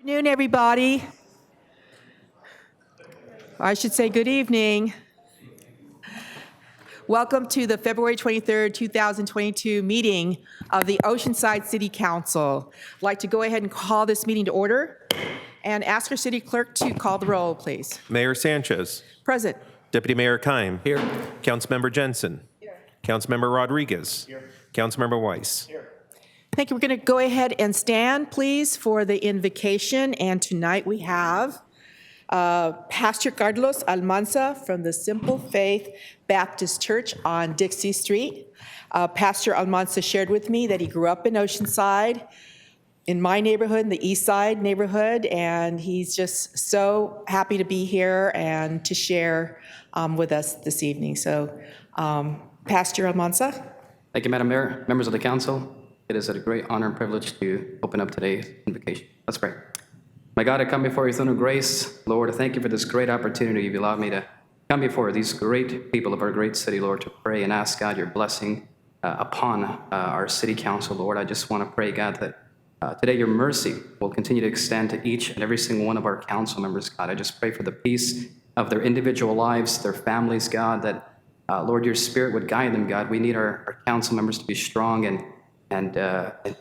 Good afternoon, everybody. I should say good evening. Welcome to the February 23rd, 2022 meeting of the Oceanside City Council. I'd like to go ahead and call this meeting to order and ask our city clerk to call the roll, please. Mayor Sanchez. Present. Deputy Mayor Kime. Here. Councilmember Jensen. Here. Councilmember Rodriguez. Here. Councilmember Weiss. Here. Thank you. We're going to go ahead and stand, please, for the invocation. And tonight we have Pastor Carlos Almanza from the Simple Faith Baptist Church on Dixie Street. Pastor Almanza shared with me that he grew up in Oceanside, in my neighborhood, in the East Side neighborhood, and he's just so happy to be here and to share with us this evening. So, Pastor Almanza. Thank you, Madam Mayor, members of the council. It is a great honor and privilege to open up today's invocation. Let's pray. My God, I come before your throne of grace. Lord, I thank you for this great opportunity you've allowed me to come before these great people of our great city, Lord, to pray and ask, God, your blessing upon our city council, Lord. I just want to pray, God, that today your mercy will continue to extend to each and every single one of our council members, God. I just pray for the peace of their individual lives, their families, God, that, Lord, your spirit would guide them, God. We need our council members to be strong and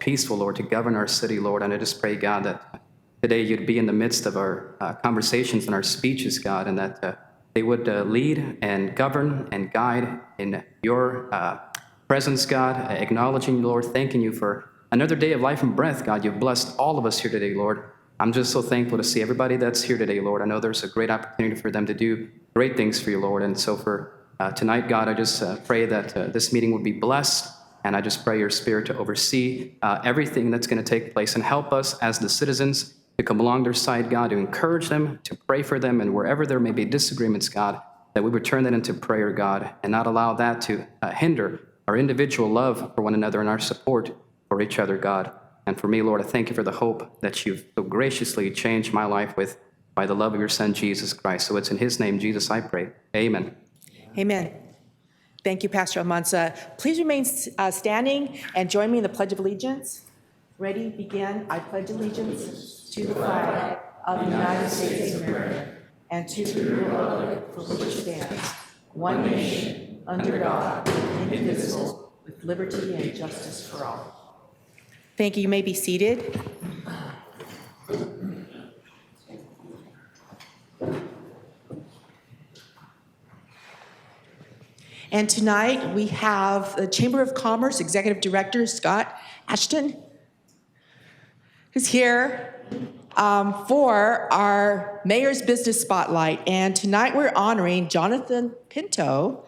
peaceful, Lord, to govern our city, Lord. And I just pray, God, that today you'd be in the midst of our conversations and our speeches, God, and that they would lead and govern and guide in your presence, God, acknowledging you, Lord, thanking you for another day of life and breath, God. You've blessed all of us here today, Lord. I'm just so thankful to see everybody that's here today, Lord. I know there's a great opportunity for them to do great things for you, Lord. And so for tonight, God, I just pray that this meeting would be blessed. And I just pray your spirit to oversee everything that's going to take place and help us as the citizens to come along their side, God, to encourage them, to pray for them, and wherever there may be disagreements, God, that we would turn that into prayer, God, and not allow that to hinder our individual love for one another and our support for each other, God. And for me, Lord, I thank you for the hope that you've so graciously changed my life with by the love of your Son, Jesus Christ. So it's in his name, Jesus, I pray. Amen. Amen. Thank you, Pastor Almanza. Please remain standing and join me in the Pledge of Allegiance. Ready, begin. I pledge allegiance to the flag of the United States of America and to the republic for which it stands, one nation, under God, indivisible, with liberty and justice for all. Thank you. You may be seated. And tonight we have the Chamber of Commerce Executive Director Scott Ashton, who's here for our Mayor's Business Spotlight. And tonight we're honoring Jonathan Pinto,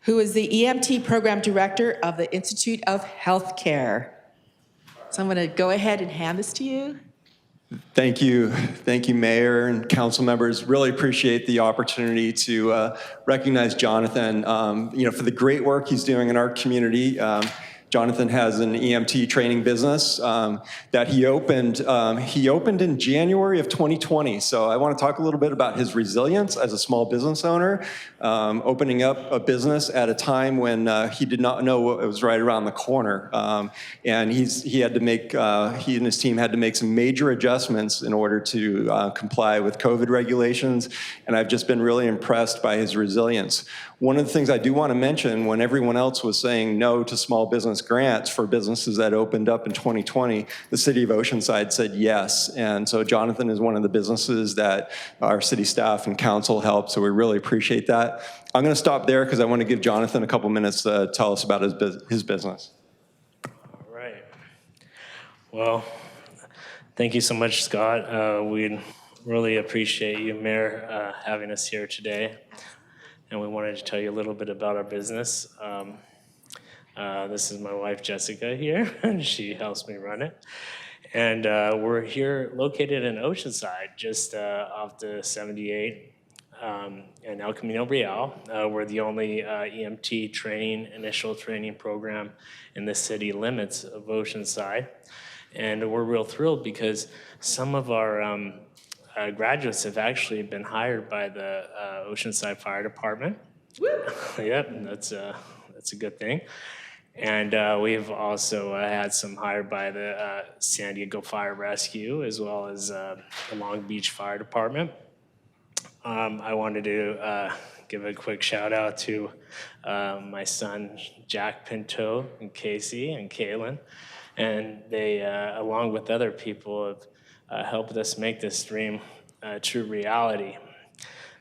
who is the EMT Program Director of the Institute of Healthcare. So I'm going to go ahead and hand this to you. Thank you, Mayor and council members. Really appreciate the opportunity to recognize Jonathan, for the great work he's doing in our community. Jonathan has an EMT training business that he opened. He opened in January of 2020. So I want to talk a little bit about his resilience as a small business owner, opening up a business at a time when he did not know it was right around the corner. And he and his team had to make some major adjustments in order to comply with COVID regulations. And I've just been really impressed by his resilience. One of the things I do want to mention, when everyone else was saying no to small business grants for businesses that opened up in 2020, the city of Oceanside said yes. And so Jonathan is one of the businesses that our city staff and council helped, so we really appreciate that. I'm going to stop there because I want to give Jonathan a couple minutes to tell us about his business. All right. Well, thank you so much, Scott. We really appreciate you, Mayor, having us here today. And we wanted to tell you a little bit about our business. This is my wife, Jessica, here, and she helps me run it. And we're here located in Oceanside, just off the 78 and El Camino Real. We're the only EMT initial training program in the city limits of Oceanside. And we're real thrilled because some of our graduates have actually been hired by the Oceanside Fire Department. Yep, that's a good thing. And we've also had some hired by the San Diego Fire Rescue, as well as the Long Beach Fire Department. I wanted to give a quick shout out to my son, Jack Pinto, and Casey, and Kaylin. And they, along with other people, have helped us make this dream a true reality.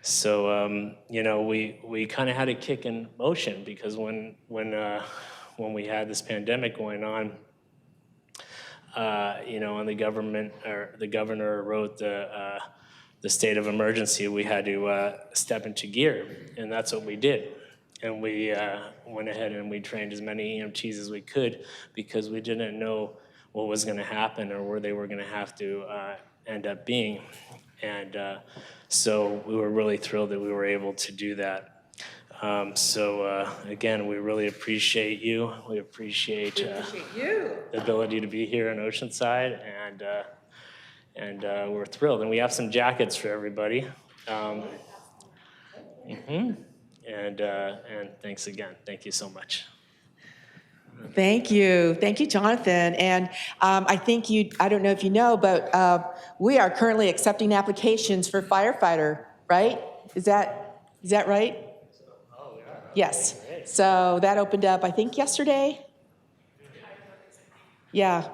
So, you know, we kind of had a kick in motion, because when we had this pandemic going on, you know, and the governor wrote the state of emergency, we had to step into gear, and that's what we did. And we went ahead and we trained as many EMTs as we could, because we didn't know what was going to happen or where they were going to have to end up being. And so we were really thrilled that we were able to do that. Again, we really appreciate you. We appreciate the ability to be here in Oceanside, and we're thrilled. And we have some jackets for everybody. And thanks again. Thank you so much. Thank you, Jonathan. And I think I don't know if you know, but we are currently accepting applications for firefighter, right? Is that right? Yes. So that opened up, I think, yesterday. Yeah.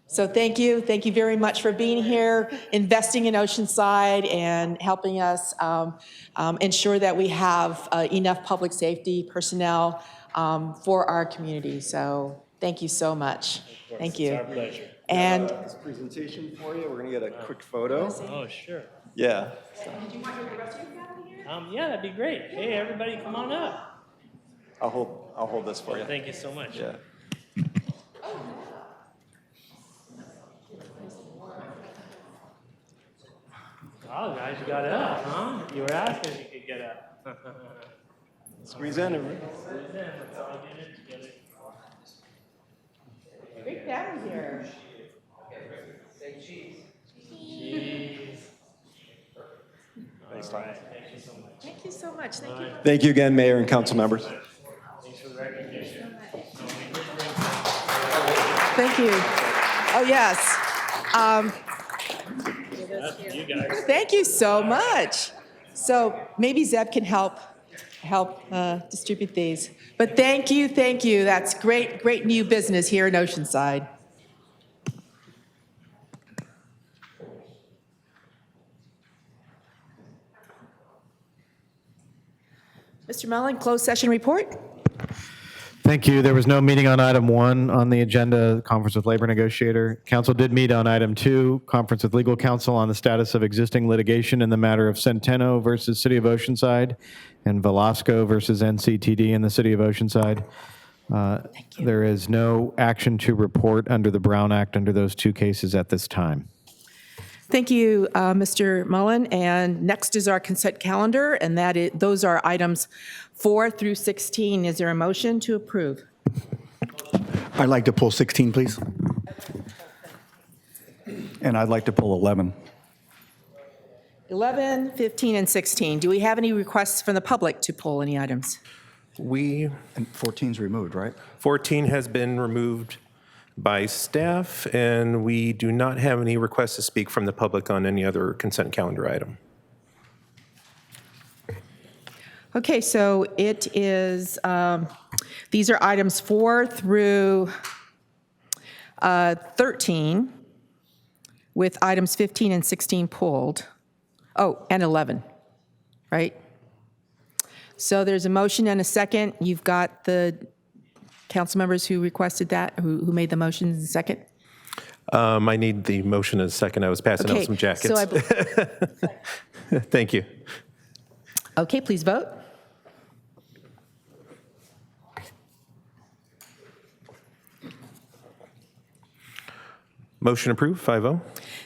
So thank you very much for being here, investing in Oceanside, and helping us ensure that we have enough public safety personnel for our community. So thank you so much. Thank you. It's our pleasure. And This presentation for you, we're going to get a quick photo. Oh, sure. Yeah. did you want the rest of your family here? Yeah, that'd be great. Hey, everybody, come on up. I'll hold this for you. Thank you so much. Yeah. Oh, guys, you got up, huh? You were asking if you could get up. Squeeze in. Everybody. Let's all get it together. Great family here. Thanks, all right. Thank you so much. Thank you so much. Thank you. Thank you again, Mayor and council members. Thanks for the recognition. Thank you. Oh, yes. You guys. Thank you so much. So maybe Zeb can help distribute these. But thank you. That's great new business here in Oceanside. Mr. Mellon, closed session report. Thank you. There was no meeting on item 1 on the agenda, conference with labor negotiator. Council did meet on item 2, conference with legal counsel on the status of existing litigation in the matter of Centeno versus City of Oceanside and Velasco versus NCTD in the City of Oceanside. There is no action to report under the Brown Act under those 2 cases at this time. Thank you, Mr. Mullen. And next is our consent calendar, and those are items 4 through 16. Is there a motion to approve? I'd like to pull 16, please. And I'd like to pull 11. 11, 15, and 16. Do we have any requests from the public to pull any items? And 14's removed, right? 14 has been removed by staff, and we do not have any requests to speak from the public on any other consent calendar item. Okay, so it is, these are items 4 through 13, with items 15 and 16 pulled. Oh, and 11, right? So there's a motion and a second. You've got the council members who requested that, who made the motion in second? I need the motion in a second. I was passing out some jackets. So Thank you. okay, please vote. Motion approved, 5-0.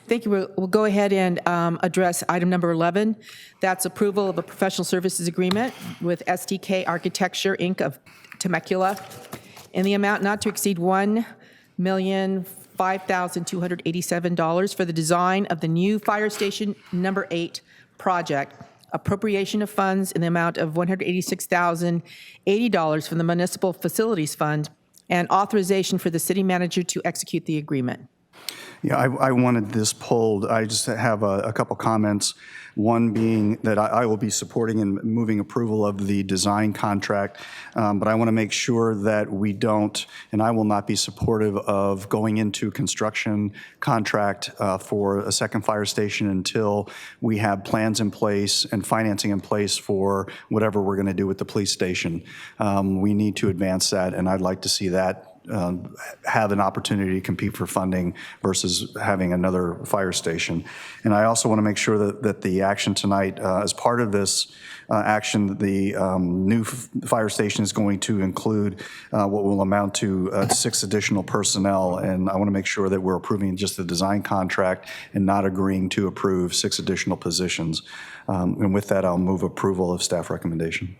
Thank you. We'll go ahead and address item number 11. That's approval of a professional services agreement with SDK Architecture, Inc. of Temecula in the amount not to exceed $1,005,287 for the design of the new Fire Station Number 8 project. Appropriation of funds in the amount of $186,080 from the Municipal Facilities Fund and authorization for the city manager to execute the agreement. Yeah, I wanted this pulled. I just have a couple comments. One being that I will be supporting and moving approval of the design contract, but I want to make sure that we don't, and I will not be supportive of going into construction contract for a second fire station until we have plans in place and financing in place for whatever we're going to do with the police station. We need to advance that, and I'd like to see that have an opportunity to compete for funding versus having another fire station. And I also want to make sure that the action tonight, as part of this action, the new fire station is going to include what will amount to 6 additional personnel. And I want to make sure that we're approving just the design contract and not agreeing to approve 6 additional positions. And with that, I'll move approval of staff recommendation.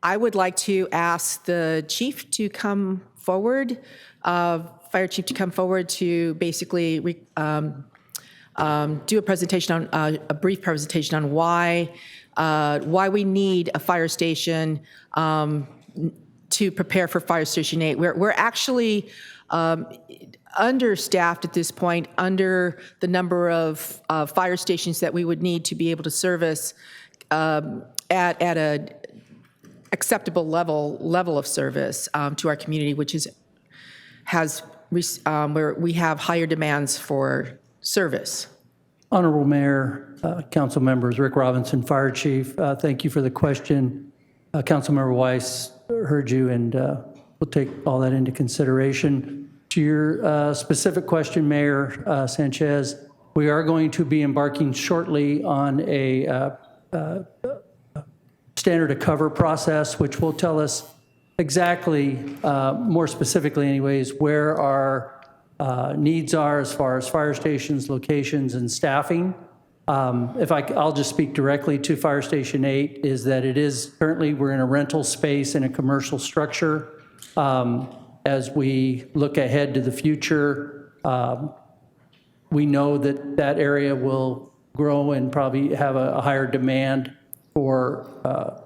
I would like to ask the chief to come forward, fire chief to come forward to basically do a presentation on, a brief presentation on why we need a fire station to prepare for Fire Station 8. We're actually understaffed at this point, under the number of fire stations that we would need to be able to service at a acceptable level of service to our community, which where we have higher demands for service. Honorable Mayor, council members, Rick Robinson, Fire Chief, thank you for the question. Councilmember Weiss heard you, and we'll take all that into consideration. To your specific question, Mayor Sanchez, we are going to be embarking shortly on a standard of cover process, which will tell us exactly, more specifically anyways, where our needs are as far as fire stations, locations, and staffing. I'll just speak directly to Fire Station 8, is that it is currently, we're in a rental space in a commercial structure. As we look ahead to the future, we know that that area will grow and probably have a higher demand for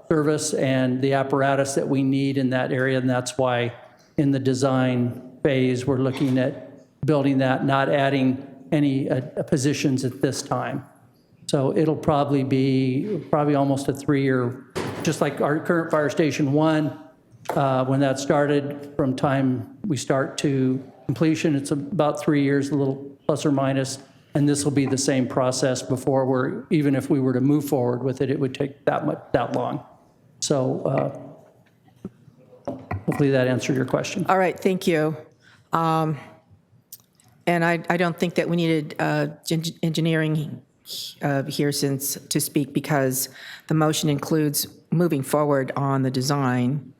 service and the apparatus that we need in that area, and that's why in the design phase we're looking at building that, not adding any positions at this time. So it'll probably be almost a 3-year, just like our current Fire Station 1, when that started, from time we start to completion, it's about 3 years, a little plus or minus. And this will be the same process before even if we were to move forward with it, it would take that long. So hopefully that answered your question. All right, thank you. And I don't think that we needed engineering here to speak, because the motion includes moving forward on the design.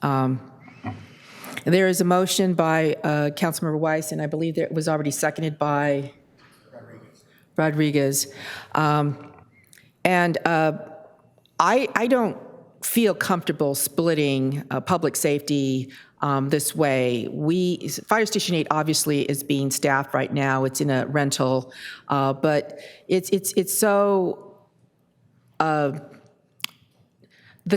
There is a motion by Councilmember Weiss, and I believe that it was already seconded by Rodriguez. And I don't feel comfortable splitting public safety this way. Fire Station 8 obviously is being staffed right now. It's in a rental, but it's so, the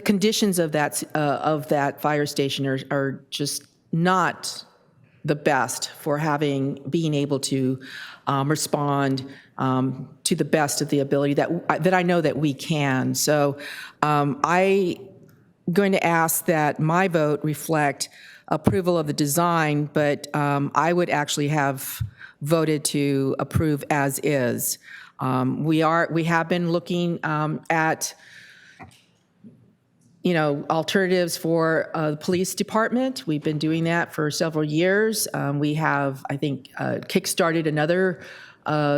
conditions of that fire station are just not the best for being able to respond to the best of the ability that I know that we can. So I'm going to ask that my vote reflect approval of the design, but I would actually have voted to approve as is. We have been looking at alternatives for the police department. We've been doing that for several years. We have, I think, kickstarted another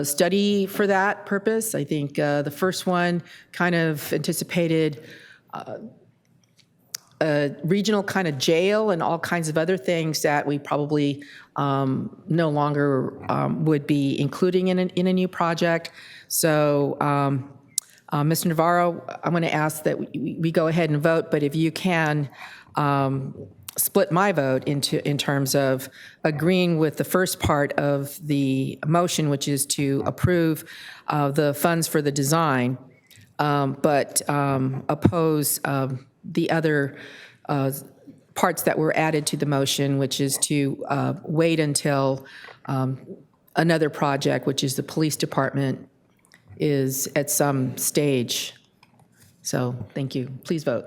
study for that purpose. I think the first one kind of anticipated a regional kind of jail and all kinds of other things that we probably no longer would be including in a new project. So, Mr. Navarro, I'm going to ask that we go ahead and vote, but if you can split my vote in terms of agreeing with the first part of the motion, which is to approve the funds for the design, but oppose the other parts that were added to the motion, which is to wait until another project, which is the police department, is at some stage. So thank you. Please vote.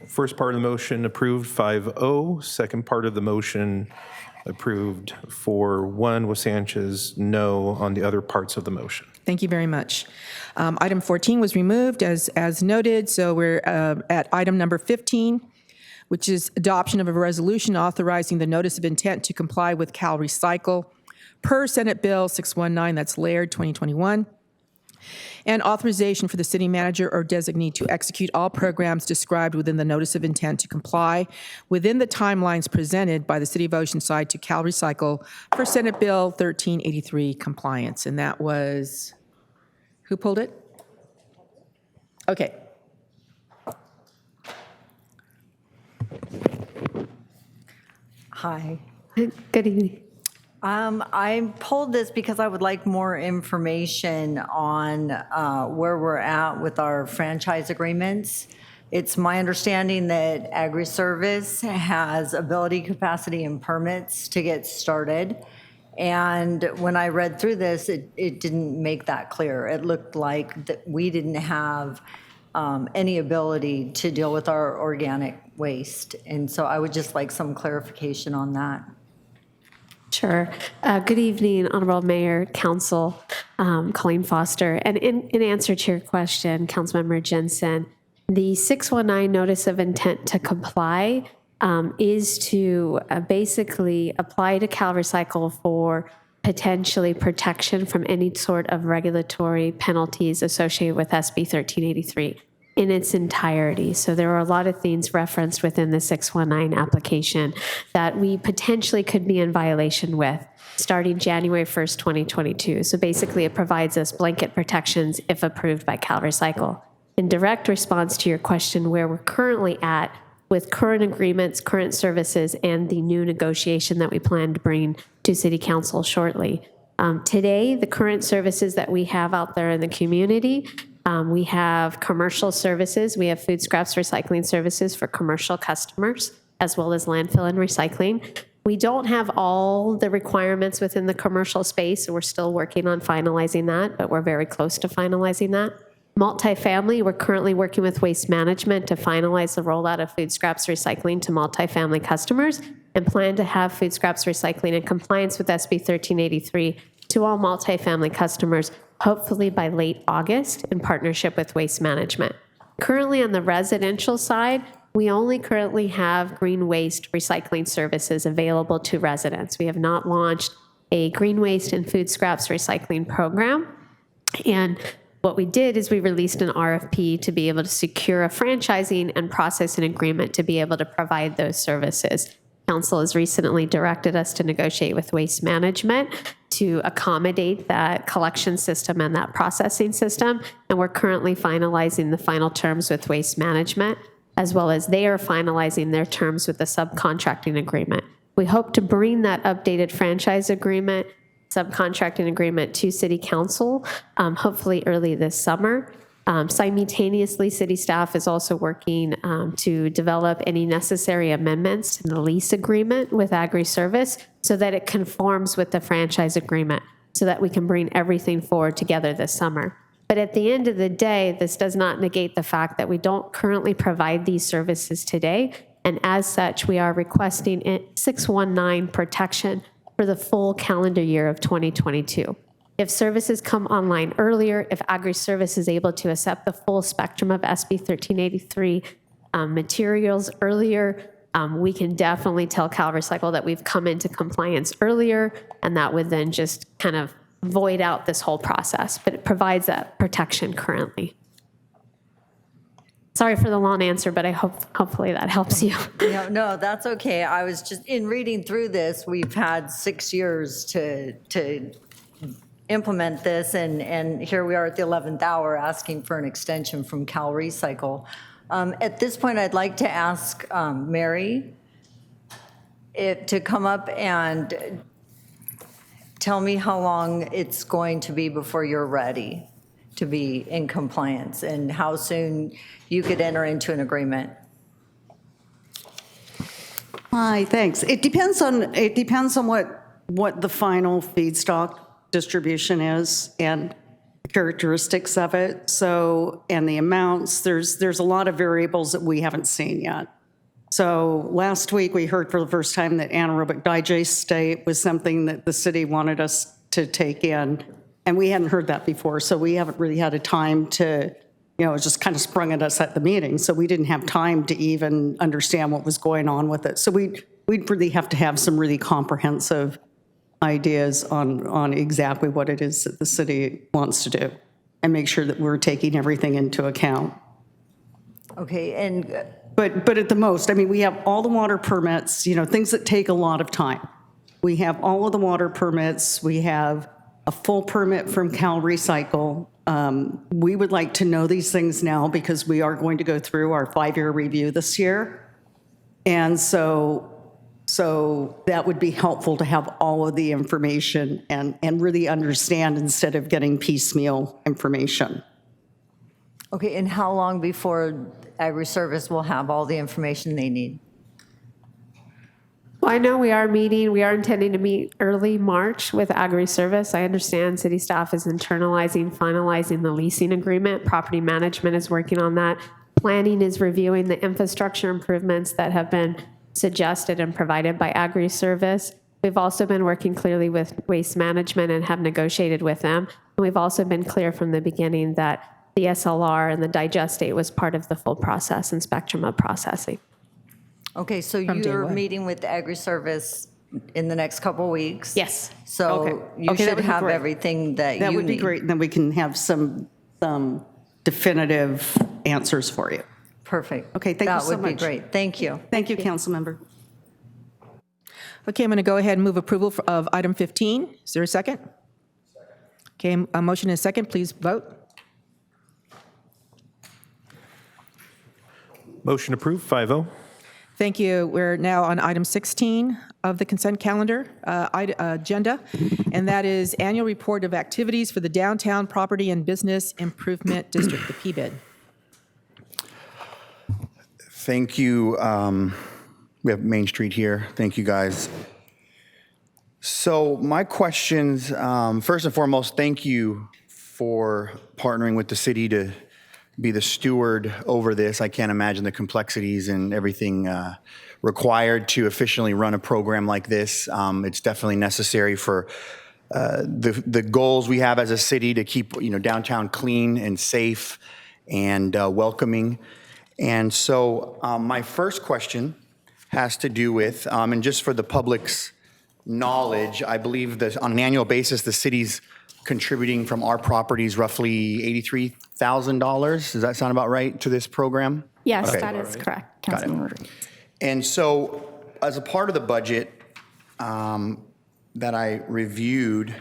First part of the motion approved 5-0. Second part of the motion approved 4-1 with Sanchez no on the other parts of the motion. Thank you very much. Item 14 was removed as noted, so we're at item number 15, which is adoption of a resolution authorizing the notice of intent to comply with Cal Recycle per Senate Bill 619, that's Laird 2021, and authorization for the city manager or designee to execute all programs described within the notice of intent to comply within the timelines presented by the City of Oceanside to Cal Recycle for Senate Bill 1383 compliance. And that was, who pulled it? Okay. Hi. Good evening. I pulled this because I would like more information on where we're at with our franchise agreements. It's my understanding that Agri-Service has ability, capacity, and permits to get started. And when I read through this, it didn't make that clear. It looked like that we didn't have any ability to deal with our organic waste. And so I would just like some clarification on that. Sure. Good evening, Honorable Mayor, Council, Colleen Foster. And in answer to your question, Councilmember Jensen, the 619 Notice of Intent to Comply is to basically apply to Cal Recycle for potentially protection from any sort of regulatory penalties associated with SB 1383 in its entirety. So there are a lot of things referenced within the 619 application that we potentially could be in violation with starting January 1st, 2022. So basically it provides us blanket protections if approved by Cal Recycle. In direct response to your question where we're currently at with current agreements, current services, and the new negotiation that we plan to bring to City Council shortly. Today, the current services that we have out there in the community, we have commercial services. We have food scraps recycling services for commercial customers, as well as landfill and recycling. We don't have all the requirements within the commercial space, so we're still working on finalizing that, but we're very close to finalizing that. Multifamily, we're currently working with Waste Management to finalize the rollout of food scraps recycling to multifamily customers and plan to have food scraps recycling in compliance with SB 1383 to all multifamily customers, hopefully by late August in partnership with Waste Management. Currently on the residential side, we only currently have green waste recycling services available to residents. We have not launched a green waste and food scraps recycling program. And what we did is we released an RFP to be able to secure a franchising and processing agreement to be able to provide those services. Council has recently directed us to negotiate with Waste Management to accommodate that collection system and that processing system. And we're currently finalizing the final terms with Waste Management, as well as they are finalizing their terms with the subcontracting agreement. We hope to bring that updated franchise agreement, subcontracting agreement to City Council, hopefully early this summer. Simultaneously, city staff is also working to develop any necessary amendments to the lease agreement with Agri-Service so that it conforms with the franchise agreement so that we can bring everything forward together this summer. But at the end of the day, this does not negate the fact that we don't currently provide these services today. And as such, we are requesting 619 protection for the full calendar year of 2022. If services come online earlier, if Agri-Service is able to accept the full spectrum of SB 1383 materials earlier, we can definitely tell Cal Recycle that we've come into compliance earlier, and that would then just kind of void out this whole process, but it provides that protection currently. Sorry for the long answer, but I hopefully that helps you. No, that's okay. I was just, in reading through this, we've had 6 years to implement this, and here we are at the 11th hour asking for an extension from Cal Recycle. At this point, I'd like to ask Mary to come up and tell me how long it's going to be before you're ready to be in compliance and how soon you could enter into an agreement. Hi, thanks. It depends on what the final feedstock distribution is and characteristics of it. So, and the amounts, there's a lot of variables that we haven't seen yet. So last week, we heard for the first time that anaerobic digest state was something that the city wanted us to take in, and we hadn't heard that before, so we haven't really had a time to, it just kind of sprung at us at the meeting, so we didn't have time to even understand what was going on with it. So we'd really have to have some really comprehensive ideas on exactly what it is that the city wants to do and make sure that we're taking everything into account. Okay, and But at the most, I mean, we have all the water permits, things that take a lot of time. We have all of the water permits. We have a full permit from Cal Recycle. We would like to know these things now because we are going to go through our 5-year review this year. And so that would be helpful to have all of the information and really understand instead of getting piecemeal information. okay, and how long before Agri-Service will have all the information they need? Well, I know we are intending to meet early March with Agri-Service. I understand city staff is finalizing the leasing agreement. Property management is working on that. Planning is reviewing the infrastructure improvements that have been suggested and provided by Agri-Service. We've also been working clearly with Waste Management and have negotiated with them. And we've also been clear from the beginning that the SLR and the digestate was part of the full process and spectrum of processing. Okay, so From day you're one. meeting with Agri-Service in the next couple of weeks? Yes. So you Okay, that should would be have great. everything that you need. That would be great, and then we can have some definitive answers for you. Perfect. Okay, thank you so That would be much. great. Thank you. Thank you, Councilmember. Okay, I'm going to go ahead and move approval of item 15. Is there a second? Okay, a motion and a second. Please vote. Motion approved, 5-0. Thank you. We're now on item 16 of the consent calendar agenda, and that is annual report of activities for the Downtown Property and Business Improvement District, the PBID. Thank you. We have Main Street here. Thank you, guys. So my questions, first and foremost, thank you for partnering with the city to be the steward over this. I can't imagine the complexities and everything required to efficiently run a program like this. It's definitely necessary for the goals we have as a city to keep downtown clean and safe and welcoming. And so my first question has to do with, and just for the public's knowledge, I believe that on an annual basis, the city's contributing from our properties roughly $83,000. Does that sound about right to this program? Yes, Okay. that is correct, Got it. Councilmember. And so as a part of the budget that I reviewed,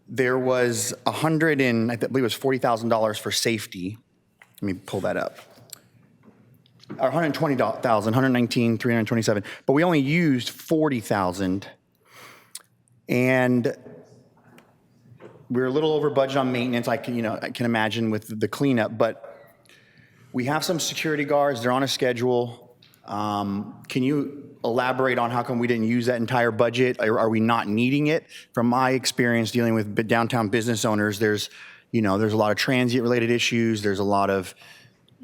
there was I believe it was $40,000 for safety. Let me pull that up. Or 120,000, 119, 327, but we only used 40,000. And we're a little over budget on maintenance. I can imagine with the cleanup, but we have some security guards. They're on a schedule. Can you elaborate on how come we didn't use that entire budget? Are we not needing it? From my experience dealing with downtown business owners, there's a lot of transient related issues. There's a lot of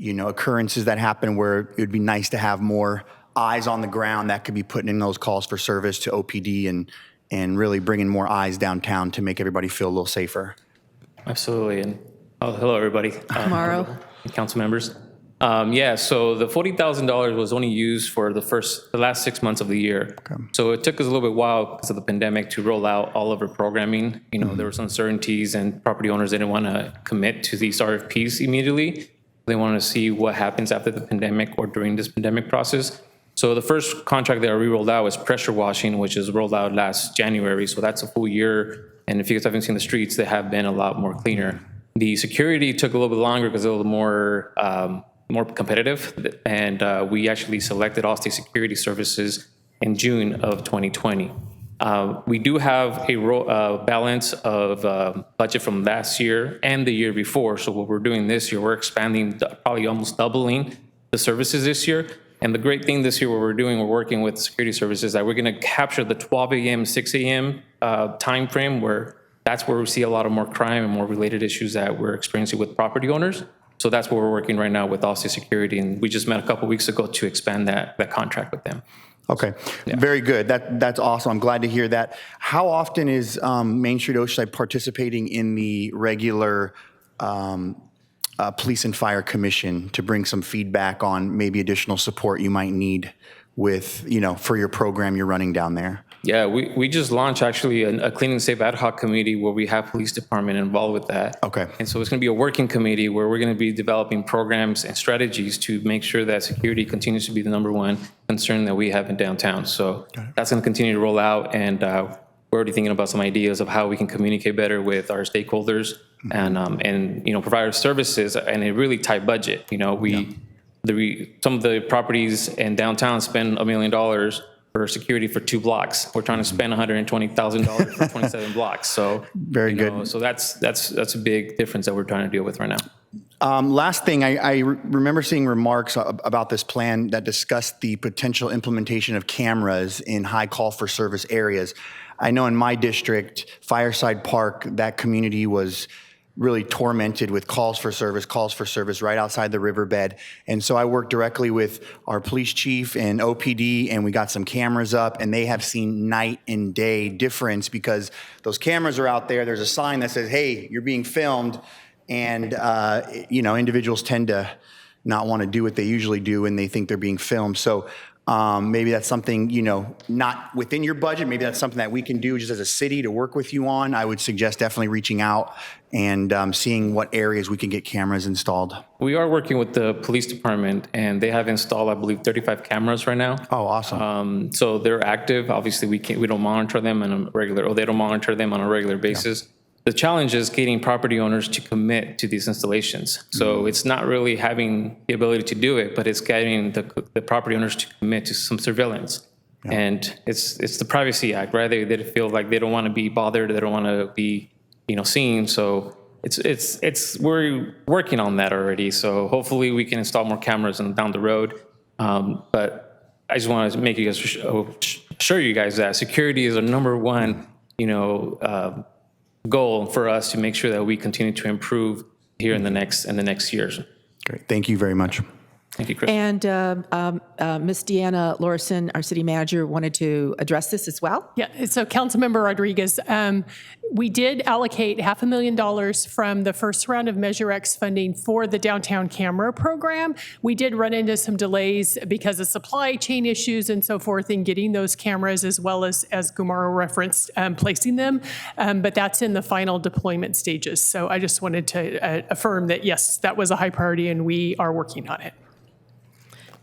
occurrences that happen where it would be nice to have more eyes on the ground that could be putting in those calls for service to OPD and really bringing more eyes downtown to make everybody feel a little safer. Absolutely. And hello, everybody. Tomorrow. Council members. So the $40,000 was only used for the last 6 months of the year. Okay. So it took us a little bit while because of the pandemic to roll out all of our programming. There was uncertainties and property owners didn't want to commit to these RFPs immediately. They wanted to see what happens after the pandemic or during this pandemic process. So the first contract that we rolled out was pressure washing, which is rolled out last January. So that's a full year. And if you guys haven't seen the streets, they have been a lot more cleaner. The security took a little bit longer because it was more competitive. And we actually selected Allstate Security Services in June of 2020. We do have a balance of budget from last year and the year before. So what we're doing this year, we're expanding, probably almost doubling the services this year. And the great thing this year, what we're doing, we're working with security services, that we're going to capture the 12 a.m., 6 a.m. Time frame, where that's where we see a lot of more crime and more related issues that we're experiencing with property owners. So that's what we're working right now with Aussie Security. And we just met a couple weeks ago to expand that contract with them. Okay, very good. That's awesome. I'm glad to hear that. How often is Main Street Oceanside participating in the regular Police and Fire Commission to bring some feedback on maybe additional support you might need with, for your program you're running down there? Yeah, we just launched actually a Clean and Safe ad hoc committee where we have police department involved with that. Okay. And so it's going to be a working committee where we're going to be developing programs and strategies to make sure that security continues to be the #1 concern that we have in downtown. So that's going to continue to roll out, and we're already thinking about some ideas of how we can communicate better with our stakeholders and provide our services in a really tight budget. Some of the properties in downtown spend $1 million for security for 2 blocks. We're trying to spend $120,000 for 27 blocks. So very good. So that's a big difference that we're trying to deal with right now. Last thing, I remember seeing remarks about this plan that discussed the potential implementation of cameras in high call for service areas. I know in my district, Fireside Park, that community was really tormented with calls for service right outside the riverbed. And so I worked directly with our police chief and OPD, and we got some cameras up, and they have seen night and day difference because those cameras are out there. There's a sign that says, hey, you're being filmed. And, individuals tend to not want to do what they usually do when they think they're being filmed. So maybe that's something, not within your budget. Maybe that's something that we can do just as a city to work with you on. I would suggest definitely reaching out and seeing what areas we can get cameras installed. We are working with the police department, and they have installed, I believe, 35 cameras right now. Oh, awesome. So they're active. Obviously, we don't monitor them on a regular, or they don't monitor them on a regular basis. Yeah. The challenge is getting property owners to commit to these installations. So it's not really having the ability to do it, but it's getting the property owners to commit to some surveillance. Yeah. And it's the Privacy Act, right? They feel like they don't want to be bothered, they don't want to be, seen. So we're working on that already. So hopefully we can install more cameras down the road. But I just want to make you guys assure you guys that security is our #1, goal for us to make sure that we continue to improve here in the next years. Great. Thank you very much. Thank you, Chris. And Ms. Deanna Lorison, our city manager, wanted to address this as well. Yeah, so Councilmember Rodriguez, we did allocate $500,000 from the first round of Measure X funding for the downtown camera program. We did run into some delays because of supply chain issues and so forth in getting those cameras, as well as Gumaro referenced, placing them. But that's in the final deployment stages. So I just wanted to affirm that, yes, that was a high priority and we are working on it.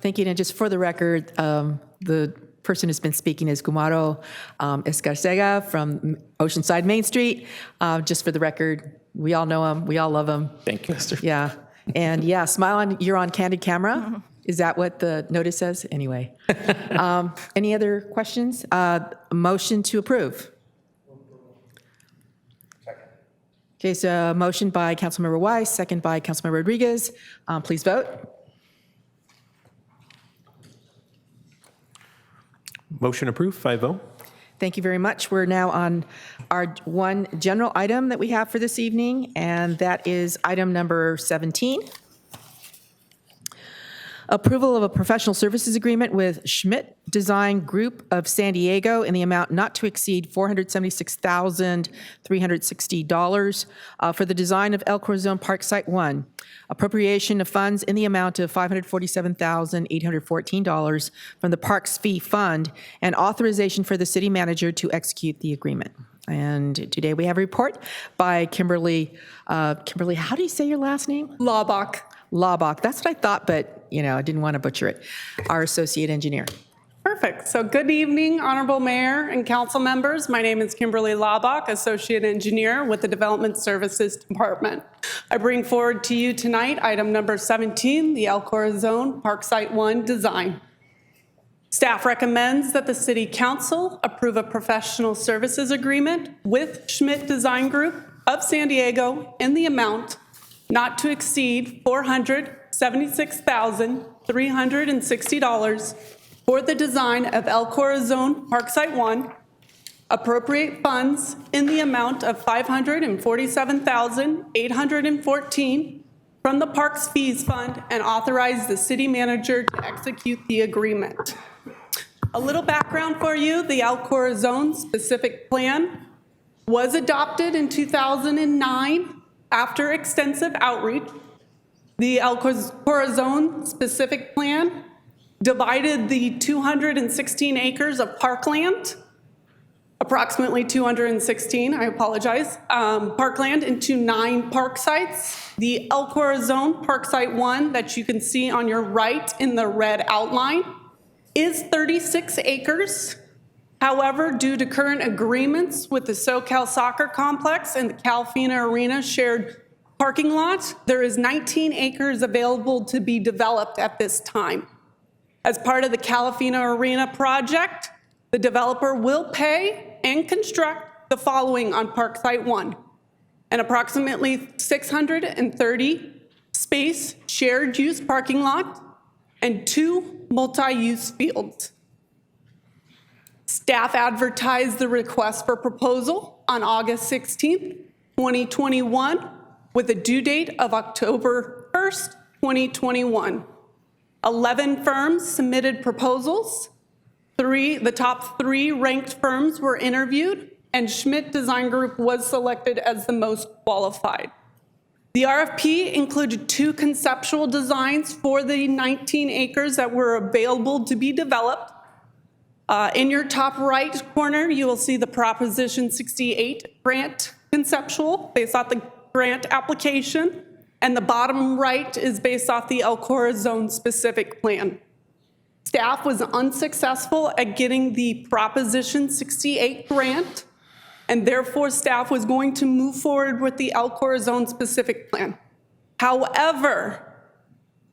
Thank you. And just for the record, the person who's been speaking is Gumaro Escarcega from Oceanside Main Street. Just for the record, we all know him. We all love him. Thank you, Esther. Yeah. And yeah, you're on candid camera. Mm-hmm. Is that what the notice says? Anyway. Any other questions? Motion to approve. Second. Okay, so motion by Councilmember Weiss, second by Councilmember Rodriguez. Please vote. Motion approved, 5-0. Thank you very much. We're now on our one general item that we have for this evening, and that is item number 17. Approval of a professional services agreement with Schmidt Design Group of San Diego in the amount not to exceed $476,360 for the design of El Corazon Park Site 1. Appropriation of funds in the amount of $547,814 from the Parks Fee Fund, and authorization for the city manager to execute the agreement. And today we have a report by Kimberly, how do you say your last name? Laubach. That's what I thought, but I didn't want to butcher it. Our associate engineer. Perfect. So good evening, Honorable Mayor and council members. My name is Kimberly Laubach, Associate Engineer with the Development Services Department. I bring forward to you tonight item number 17, the El Corazon Park Site 1 design. Staff recommends that the City Council approve a professional services agreement with Schmidt Design Group of San Diego in the amount not to exceed $476,360 for the design of El Corazon Parkside 1, appropriate funds in the amount of $547,814 from the Parks Fees Fund, and authorize the city manager to execute the agreement. A little background for you, the El Corazon specific plan was adopted in 2009 after extensive outreach. The El Corazon specific plan divided the 216 acres of parkland, approximately 216, I apologize, parkland into 9 park sites. The El Corazon Park Site 1 that you can see on your right in the red outline is 36 acres. However, due to current agreements with the SoCal Soccer Complex and the Calfina Arena shared parking lot, there is 19 acres available to be developed at this time. As part of the Calfina Arena project, the developer will pay and construct the following on Park Site 1: an approximately 630 space shared use parking lot and 2 multi-use fields. Staff advertised the request for proposal on August 16th, 2021, with a due date of October 1st, 2021. 11 firms submitted proposals. The top 3 ranked firms were interviewed, and Schmidt Design Group was selected as the most qualified. The RFP included 2 conceptual designs for the 19 acres that were available to be developed. In your top right corner, you will see the Proposition 68 grant conceptual based off the grant application, and the bottom right is based off the El Corazon specific plan. Staff was unsuccessful at getting the Proposition 68 grant, and therefore staff was going to move forward with the El Corazon specific plan. However,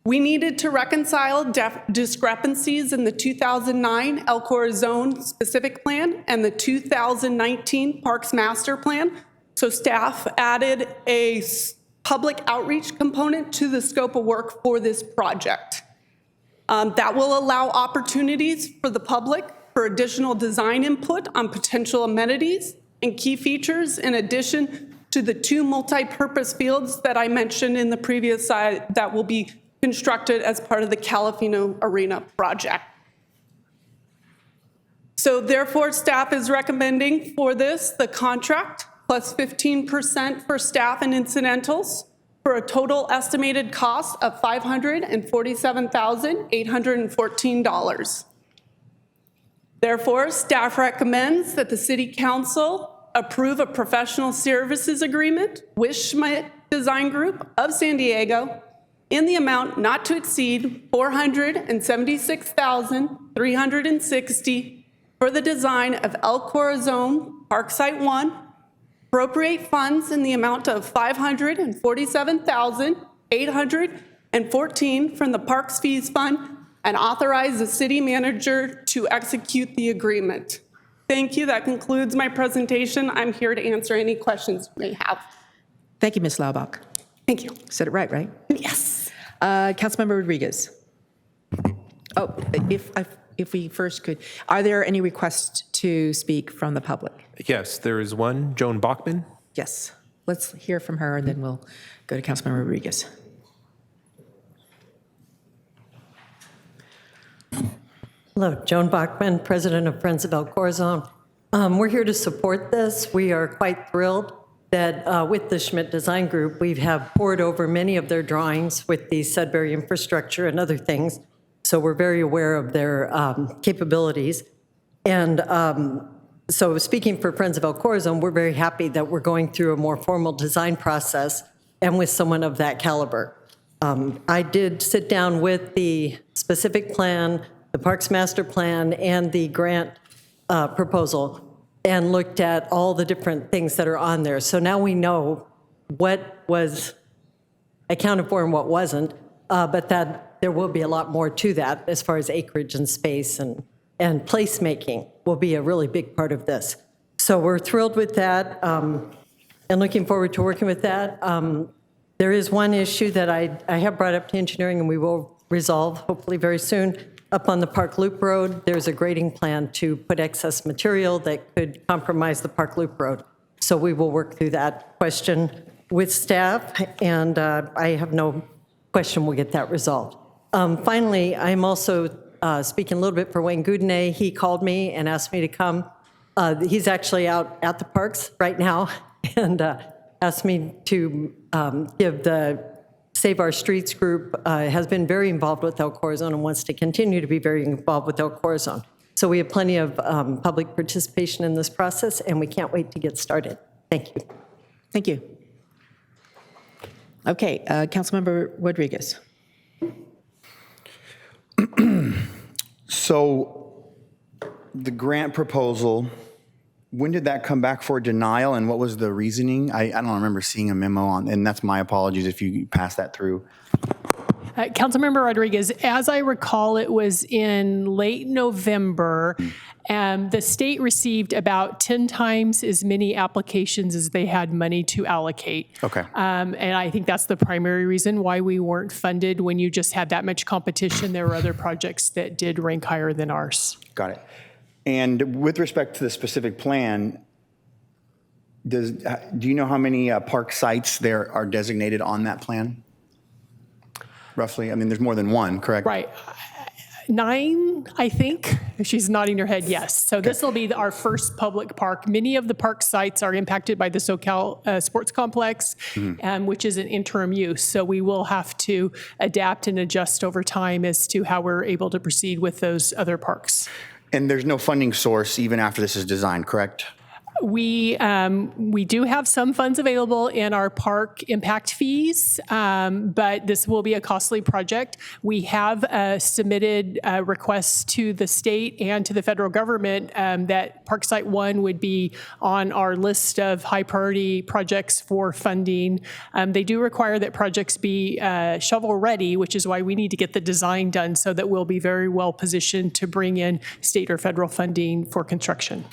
we needed to reconcile discrepancies in the 2009 El Corazon specific plan and the 2019 Parks Master Plan, so staff added a public outreach component to the scope of work for this project. That will allow opportunities for the public for additional design input on potential amenities and key features, in addition to the 2 multi-purpose fields that I mentioned in the previous slide that will be constructed as part of the Calafino Arena project. So therefore, staff is recommending for this the contract plus 15% for staff and incidentals, for a total estimated cost of $547,814. Therefore, staff recommends that the City Council approve a professional services agreement with Schmidt Design Group of San Diego in the amount not to exceed $476,360 for the design of El Corazon Parksite 1, appropriate funds in the amount of $547,814 from the Parks Fees Fund, and authorize the city manager to execute the agreement. Thank you. That concludes my presentation. I'm here to answer any questions you may have. Thank you, Ms. Laubach. Thank you. Said it right, right? Yes. Councilmember Rodriguez. Oh, if we first could, are there any requests to speak from the public? Yes, there is one. Joan Bachman. Yes. Let's hear from her, and then we'll go to Councilmember Rodriguez. Hello, Joan Bachman, President of Friends of El Corazon. We're here to support this. We are quite thrilled that with the Schmidt Design Group, we have poured over many of their drawings with the Sudbury infrastructure and other things. So we're very aware of their capabilities. And so speaking for Friends of El Corazon, we're very happy that we're going through a more formal design process and with someone of that caliber. I did sit down with the specific plan, the Parks Master Plan, and the grant proposal, and looked at all the different things that are on there. So now we know what was accounted for and what wasn't, but that there will be a lot more to that as far as acreage and space and and placemaking will be a really big part of this. So we're thrilled with that and looking forward to working with that. There is one issue that I have brought up to engineering, and we will resolve hopefully very soon. Up on the Park Loop Road, there's a grading plan to put excess material that could compromise the Park Loop Road. So we will work through that question with staff, and I have no question we'll get that resolved. Finally, I'm also speaking a little bit for Wayne Goudenay. He called me and asked me to come. He's actually out at the parks right now and asked me to give the Save Our Streets group, has been very involved with El Corazon and wants to continue to be very involved with El Corazon. So we have plenty of public participation in this process, and we can't wait to get started. Thank you. Thank you. Okay, Councilmember Rodriguez. So the grant proposal, when did that come back for denial, and what was the reasoning? I don't remember seeing a memo on, and that's my apologies if you pass that through. Councilmember Rodriguez, as I recall, it was in late November, and the state received about 10 times as many applications as they had money to allocate. Okay. And I think that's the primary reason why we weren't funded. When you just had that much competition, there were other projects that did rank higher than ours. Got it. And with respect to the specific plan, do you know how many park sites there are designated on that plan? Roughly? I mean, there's more than one, correct? Right. 9, I think. She's nodding her head yes. So this will be our first public park. Many of the park sites are impacted by the SoCal Sports Complex, which is an interim use. So we will have to adapt and adjust over time as to how we're able to proceed with those other parks. And there's no funding source even after this is designed, correct? We do have some funds available in our park impact fees, but this will be a costly project. We have submitted requests to the state and to the federal government that Park Site 1 would be on our list of high priority projects for funding. They do require that projects be shovel ready, which is why we need to get the design done so that we'll be very well positioned to bring in state or federal funding for construction.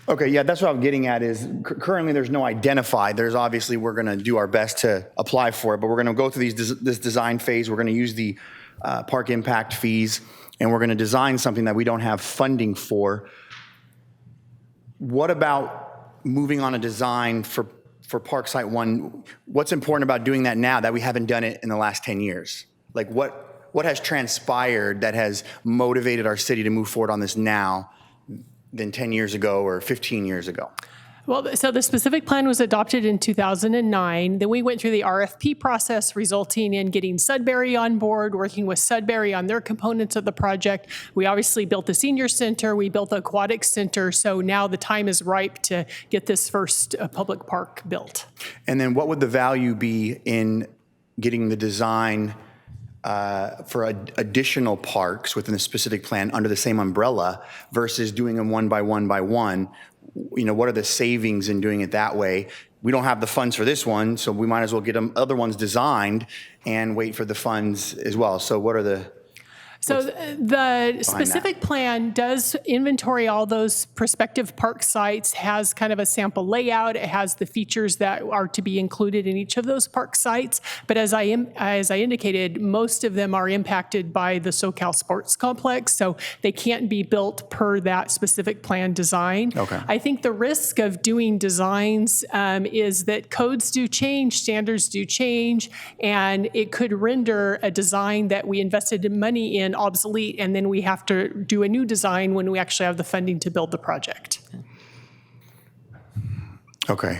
Okay, yeah, that's what I'm getting at is currently there's no identified. There's obviously, we're going to do our best to apply for it, but we're going to go through this design phase. We're going to use the park impact fees, and we're going to design something that we don't have funding for. What about moving on a design for Park Site 1? What's important about doing that now that we haven't done it in the last 10 years? Like what has transpired that has motivated our city to move forward on this now than 10 years ago or 15 years ago? Well, so the specific plan was adopted in 2009. Then we went through the RFP process, resulting in getting Sudbury on board, working with Sudbury on their components of the project. We obviously built the senior center, we built the aquatic center, so now the time is ripe to get this first public park built. And then what would the value be in getting the design for additional parks within a specific plan under the same umbrella versus doing them one by one by one? You know, what are the savings in doing it that way? We don't have the funds for this one, so we might as well get them other ones designed and wait for the funds as well. So what are the... So the specific plan does inventory all those prospective park sites, has kind of a sample layout. It has the features that are to be included in each of those park sites. But as I indicated, most of them are impacted by the SoCal Sports Complex, so they can't be built per that specific plan design. Okay. I think the risk of doing designs is that codes do change, standards do change, and it could render a design that we invested money in obsolete, and then we have to do a new design when we actually have the funding to build the project. Okay.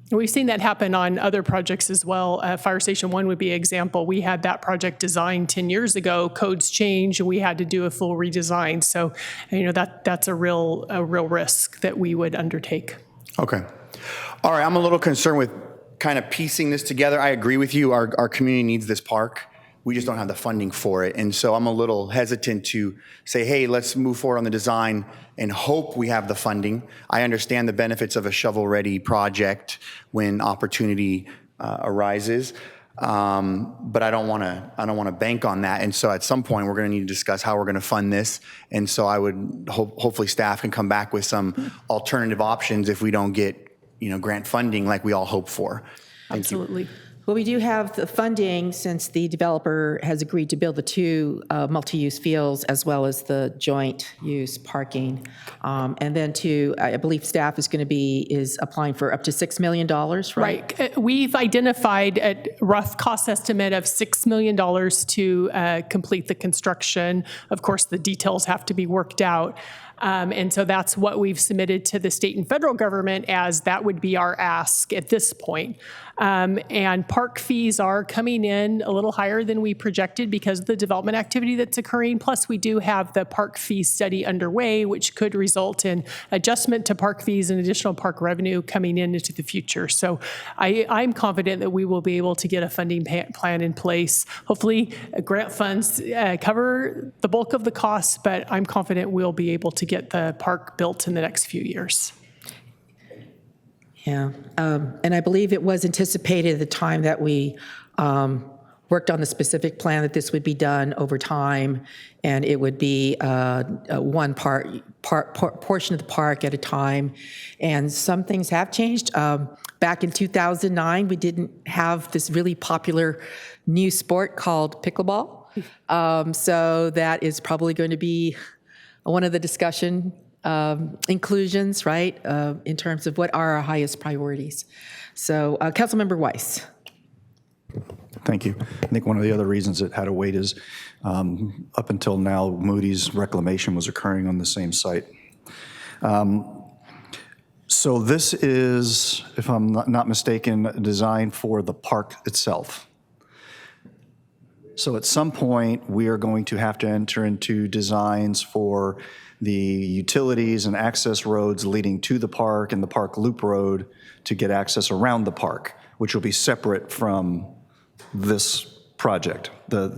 We've seen that happen on other projects as well. Fire Station 1 would be an example. We had that project designed 10 years ago. Codes changed, and we had to do a full redesign. So, you know, that's a real risk that we would undertake. Okay. All right, I'm a little concerned with kind of piecing this together. I agree with you. Our community needs this park. We just don't have the funding for it. And so I'm a little hesitant to say, hey, let's move forward on the design and hope we have the funding. I understand the benefits of a shovel-ready project when opportunity arises. But I don't want to bank on that. And so at some point, we're going to need to discuss how we're going to fund this. And so I would hopefully staff can come back with some alternative options if we don't get, grant funding like we all hope for. Thank you. Absolutely. Well, we do have the funding since the developer has agreed to build the two multi-use fields as well as the joint use parking. And then I believe staff is applying for up to $6 million, right? Right. We've identified a rough cost estimate of $6 million to complete the construction. Of course, the details have to be worked out. And so that's what we've submitted to the state and federal government as that would be our ask at this point. And park fees are coming in a little higher than we projected because of the development activity that's occurring. Plus, we do have the park fee study underway, which could result in adjustment to park fees and additional park revenue coming into the future. So I'm confident that we will be able to get a funding plan in place. Hopefully, grant funds cover the bulk of the costs, but I'm confident we'll be able to get the park built in the next few years. Yeah, and I believe it was anticipated at the time that we worked on the specific plan that this would be done over time, and it would be one portion of the park at a time. And some things have changed. Back in 2009, we didn't have this really popular new sport called pickleball. So that is probably going to be one of the discussion inclusions, right, in terms of what are our highest priorities. So, Councilmember Weiss. Thank you. I think one of the other reasons it had to wait is up until now, Moody's reclamation was occurring on the same site. So this is, if I'm not mistaken, designed for the park itself. So at some point, we are going to have to enter into designs for the utilities and access roads leading to the park and the park loop road to get access around the park, which will be separate from this project, the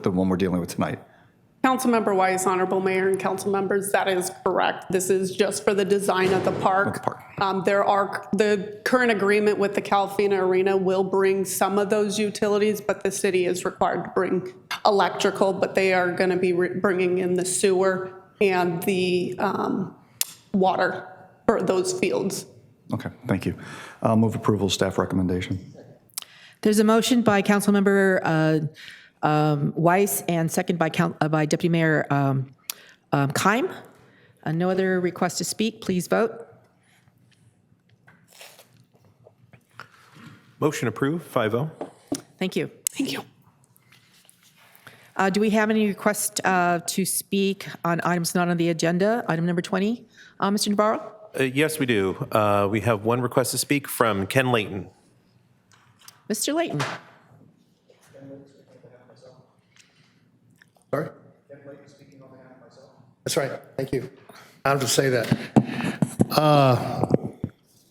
one we're dealing with tonight. Councilmember Weiss, Honorable Mayor, and council members, that is correct. This is just for the design of the park. The current agreement with the Calfina Arena will bring some of those utilities, but the city is required to bring electrical, but they are going to be bringing in the sewer and the water for those fields. Okay, thank you. I'll move approval of staff recommendation. There's a motion by Councilmember Weiss and second by Deputy Mayor Keim. No other requests to speak. Please vote. Motion approved, 5-0. Thank you. Thank you. Do we have any requests to speak on items not on the agenda? Item number 20, Mr. Navarro? Yes, we do. We have one request to speak from Ken Layton. Mr. Layton. Sorry? That's right. Thank you. I have to say that.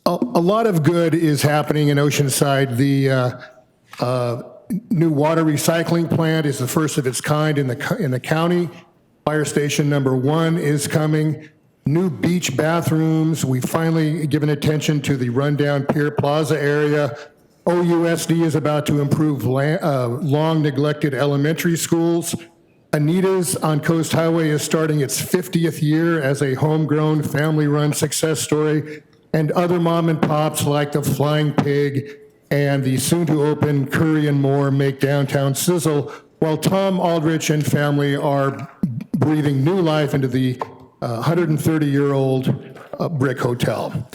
A lot of good is happening in Oceanside. The new water recycling plant is the first of its kind in the county. Fire station number 1 is coming. New beach bathrooms. We've finally given attention to the rundown Pier Plaza area. OUSD is about to improve long neglected elementary schools. Anita's on Coast Highway is starting its 50th year as a homegrown, family-run success story, and other mom and pops like the Flying Pig and the soon-to-open Curry and More make downtown sizzle, while Tom Aldrich and family are breathing new life into the 130-year-old brick hotel.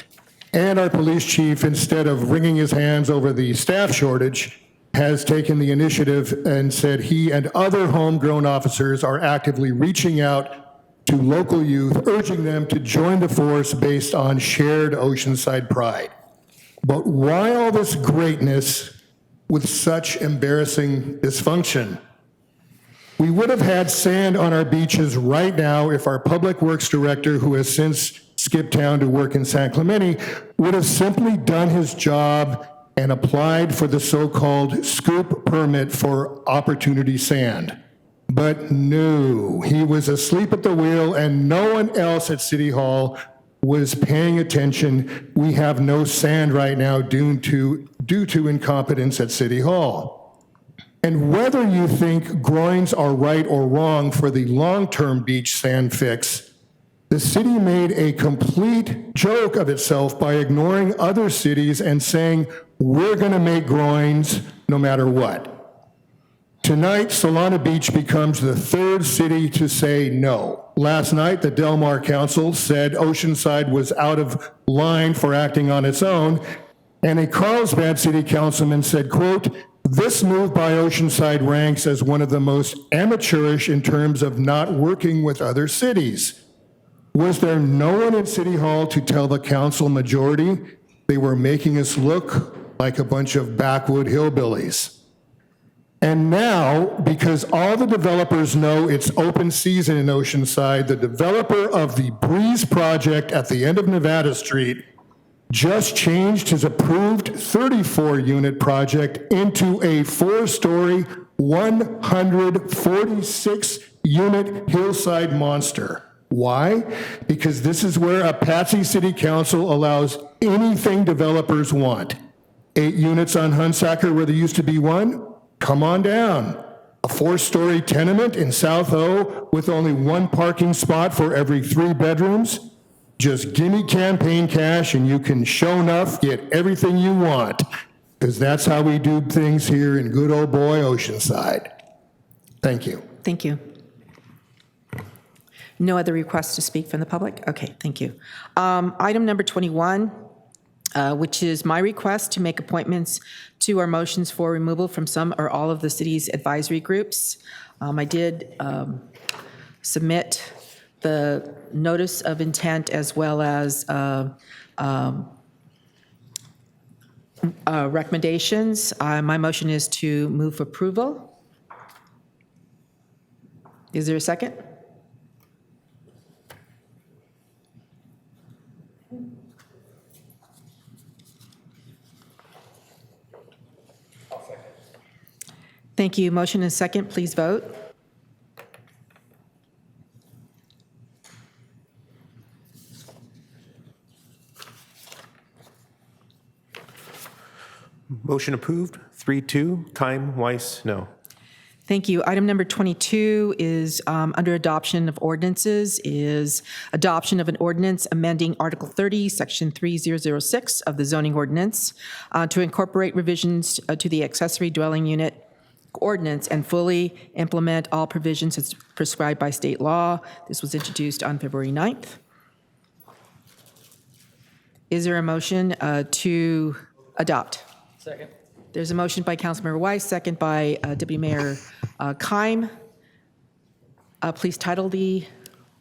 And our police chief, instead of wringing his hands over the staff shortage, has taken the initiative and said he and other homegrown officers are actively reaching out to local youth, urging them to join the force based on shared Oceanside pride. But why all this greatness with such embarrassing dysfunction? We would have had sand on our beaches right now if our public works director, who has since skipped town to work in San Clemente, would have simply done his job and applied for the so-called scoop permit for opportunity sand. But no, he was asleep at the wheel and no one else at City Hall was paying attention. We have no sand right now due to incompetence at City Hall. And whether you think groins are right or wrong for the long-term beach sand fix, the city made a complete joke of itself by ignoring other cities and saying, we're going to make groins no matter what. Tonight, Solana Beach becomes the third city to say no. Last night, the Del Mar Council said Oceanside was out of line for acting on its own, and a Carlsbad City Councilman said, quote, this move by Oceanside ranks as one of the most amateurish in terms of not working with other cities. Was there no one in City Hall to tell the council majority they were making us look like a bunch of backwood hillbillies? And now, because all the developers know it's open season in Oceanside, the developer of the Breeze project at the end of Nevada Street just changed his approved 34-unit project into a 4-story, 146-unit hillside monster. Why? Because this is where a Patsy City Council allows anything developers want. 8 units on Hunsaker where there used to be 1? Come on down. A 4-story tenement in South O with only 1 parking spot for every 3 bedrooms? Just give me campaign cash and you can sure enough get everything you want, because that's how we do things here in good old boy Oceanside. Thank you. Thank you. No other requests to speak from the public? Okay, thank you. Item number 21, which is my request to make appointments to our motions for removal from some or all of the city's advisory groups. I did submit the notice of intent as well as recommendations. My motion is to move approval. Is there a second? Thank you. Motion and second. Please vote. Motion approved, 3-2. Keim, Weiss, no. Thank you. Item number 22 is under adoption of ordinances, is adoption of an ordinance amending Article 30, Section 3006 of the zoning ordinance to incorporate revisions to the accessory dwelling unit ordinance and fully implement all provisions as prescribed by state law. This was introduced on February 9th. Is there a motion to adopt? Second. There's a motion by Councilmember Weiss, second by Deputy Mayor Keim. Please title the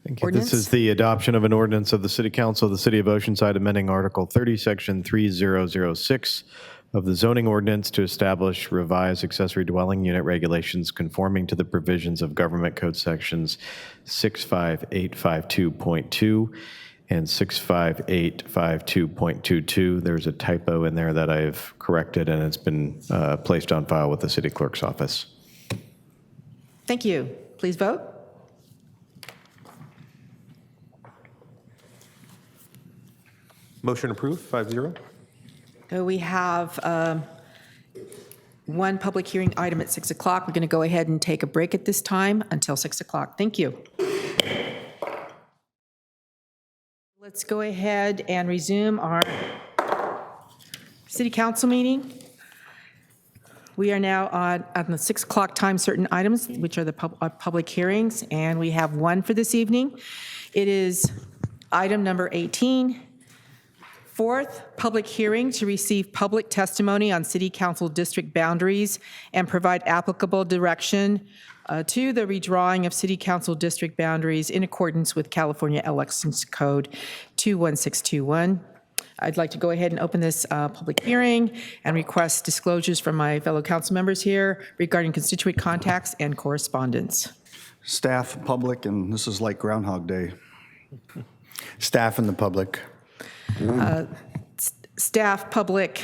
Thank you. ordinance. This is the adoption of an ordinance of the City Council of the City of Oceanside amending Article 30, Section 3006 of the zoning ordinance to establish revised accessory dwelling unit regulations conforming to the provisions of Government Code Sections 65852.2 and 65852.22. There's a typo in there that I've corrected, and it's been placed on file with the City Clerk's office. Thank you. Please vote. Motion approved, 5-0. We have one public hearing item at 6 o'clock. We're going to go ahead and take a break at this time until 6 o'clock. Thank you. Let's go ahead and resume our city council meeting. We are now on the 6 o'clock time certain items, which are the public hearings, and we have one for this evening. It is item number 18. Fourth, public hearing to receive public testimony on city council district boundaries and provide applicable direction to the redrawing of city council district boundaries in accordance with California Elections Code 21621. I'd like to go ahead and open this public hearing and request disclosures from my fellow council members here regarding constituent contacts and correspondence. Staff, public, and this is like Groundhog Day. Staff and the public. Staff, public.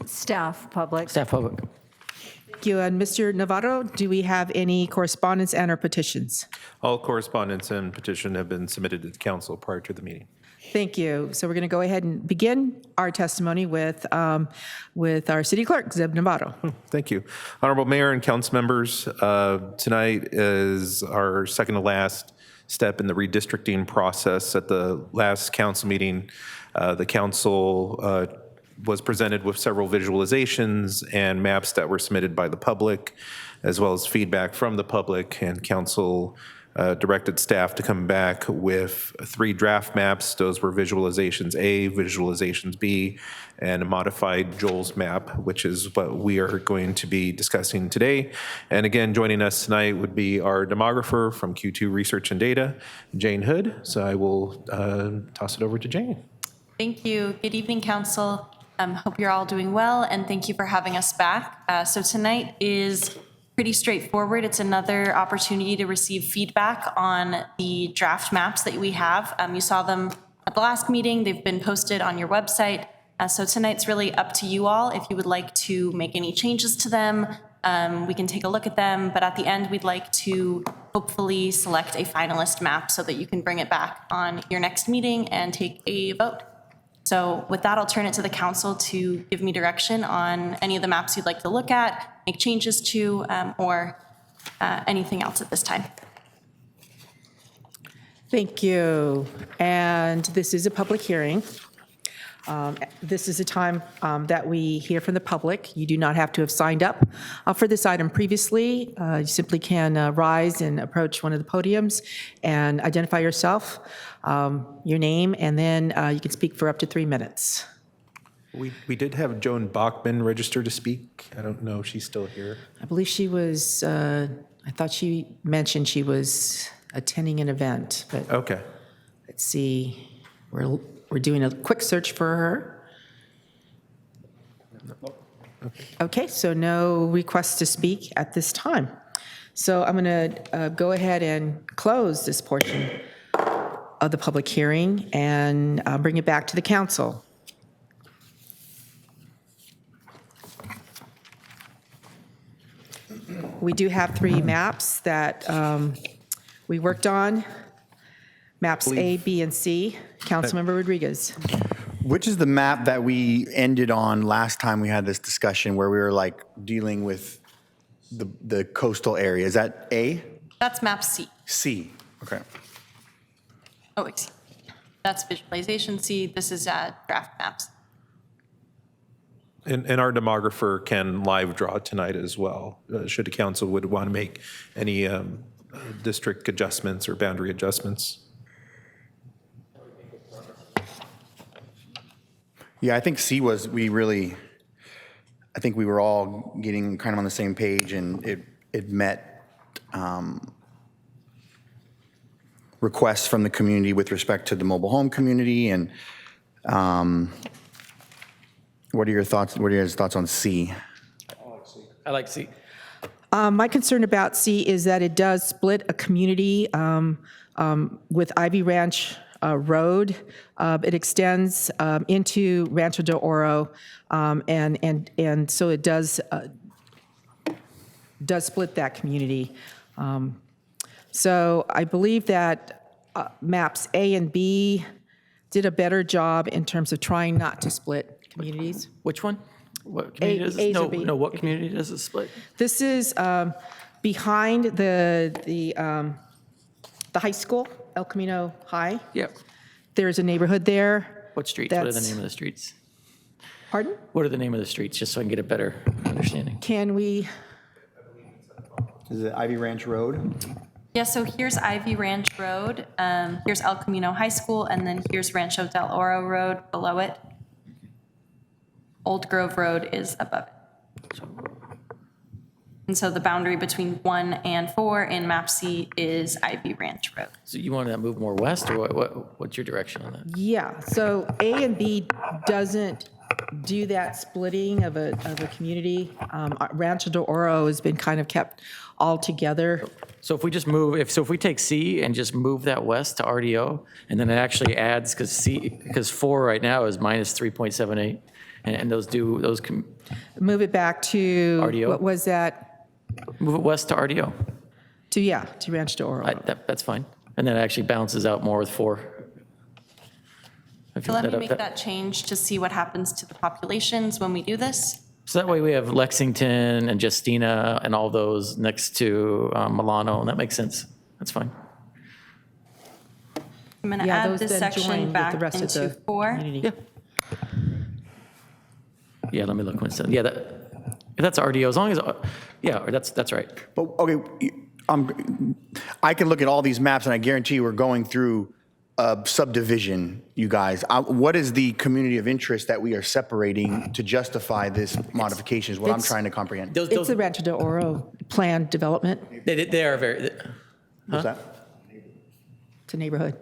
Staff, public. Staff public. Thank you. And Mr. Navarro, do we have any correspondence and or petitions? All correspondence and petition have been submitted to the council prior to the meeting. Thank you. So we're going to go ahead and begin our testimony with our city clerk, Zeb Navarro. Thank you. Honorable Mayor and council members, tonight is our second to last step in the redistricting process. At the last council meeting, the council was presented with several visualizations and maps that were submitted by the public, as well as feedback from the public, and council directed staff to come back with 3 draft maps. Those were visualizations A, visualizations B, and a modified Joel's map, which is what we are going to be discussing today. And again, joining us tonight would be our demographer from Q2 Research and Data, Jane Hood. So I will toss it over to Jane. Thank you. Good evening, Council. Hope you're all doing well, and thank you for having us back. So tonight is pretty straightforward. It's another opportunity to receive feedback on the draft maps that we have. You saw them at the last meeting. They've been posted on your website. So tonight's really up to you all. If you would like to make any changes to them, we can take a look at them. But at the end, we'd like to hopefully select a finalist map so that you can bring it back on your next meeting and take a vote. So with that, I'll turn it to the council to give me direction on any of the maps you'd like to look at, make changes to, or anything else at this time. Thank you. And this is a public hearing. This is a time that we hear from the public. You do not have to have signed up for this item previously. You simply can rise and approach one of the podiums and identify yourself, your name, and then you can speak for up to 3 minutes. We did have Joan Bachman register to speak. I don't know if she's still here. I believe she was, I thought she mentioned she was attending an event, but Okay. let's see. We're doing a quick search for her. Okay, so no requests to speak at this time. So I'm going to go ahead and close this portion of the public hearing and bring it back to the council. We do have 3 maps that we worked on. Maps A, B, and C. Councilmember Rodriguez. Which is the map that we ended on last time we had this discussion where we were like dealing with the coastal area? Is that A? That's map C. C, okay. Oh, excuse me. That's visualization C. This is draft maps. And our demographer can live draw tonight as well, should the council would want to make any district adjustments or boundary adjustments. Yeah, I think C was, I think we were all getting kind of on the same page, and it met requests from the community with respect to the mobile home community. And what are your thoughts? What are your thoughts on C? I like C. My concern about C is that it does split a community with Ivy Ranch Road. It extends into Rancho de Oro, and so it does split that community. So I believe that maps A and B did a better job in terms of trying not to split communities. Which one? What community does it? No, what community does it split? This is behind the high school, El Camino High. Yep. There's a neighborhood there. What streets? What are the name of the streets? Pardon? What are the name of the streets, just so I can get a better understanding? Can we? Is it Ivy Ranch Road? Yeah, so here's Ivy Ranch Road, here's El Camino High School, and then here's Rancho del Oro Road below it. Old Grove Road is above it. And so the boundary between 1 and 4 in map C is Ivy Ranch Road. So you want to move more west, or what's your direction on that? Yeah, so A and B doesn't do that splitting of a community. Rancho de Oro has been kind of kept all together. So if we just move, if we take C and just move that west to RDO, and then it actually adds, because 4 right now is minus 3.78, and those move it back to RDO. What was that? Move it west to RDO. To Rancho de Oro. That's fine. And then it actually balances out more with 4. If So you let look me up, make that change to see what happens to the populations when we do this. So that way we have Lexington and Justina and all those next to Milano, and that makes sense. That's fine. I'm going to Yeah, add those this then join section with back the rest of into the 4. community. Yeah, let me look when it's done. Yeah, that's RDO, as long as, yeah, that's right. But, okay, I can look at all these maps, and I guarantee you we're going through a subdivision, you guys. What is the community of interest that we are separating to justify this modification is what I'm trying to comprehend. It's the Rancho de Oro planned development. They are very, What's that? It's a neighborhood.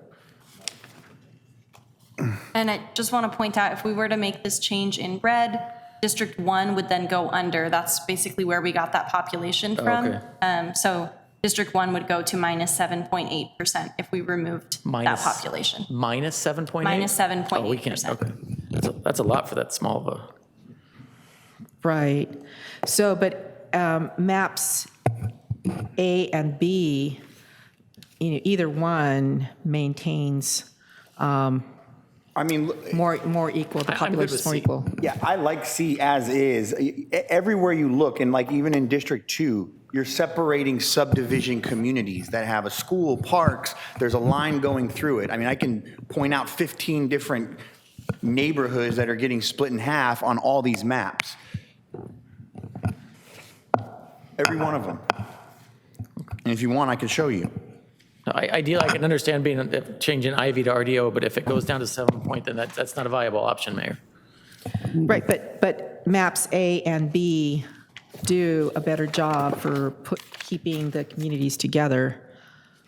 And I just want to point out, if we were to make this change in red, District 1 would then go under. That's basically where we got that population from. Okay. So District 1 would go to minus 7.8% if we removed that population. Minus 7.8? Minus 7.8%. Oh, we can't, okay. That's a lot for that small of a. Right. So, but maps A and B, either one maintains I mean, more equal. The population is more equal. Yeah, I like C as is. Everywhere you look, and like even in District 2, you're separating subdivision communities that have a school, parks, there's a line going through it. I mean, I can point out 15 different neighborhoods that are getting split in half on all these maps. Every one of them. And if you want, I can show you. Ideally, I can understand changing IV to RDO, but if it goes down to 7 point, then that's not a viable option, Mayor. Right, but maps A and B do a better job for keeping the communities together.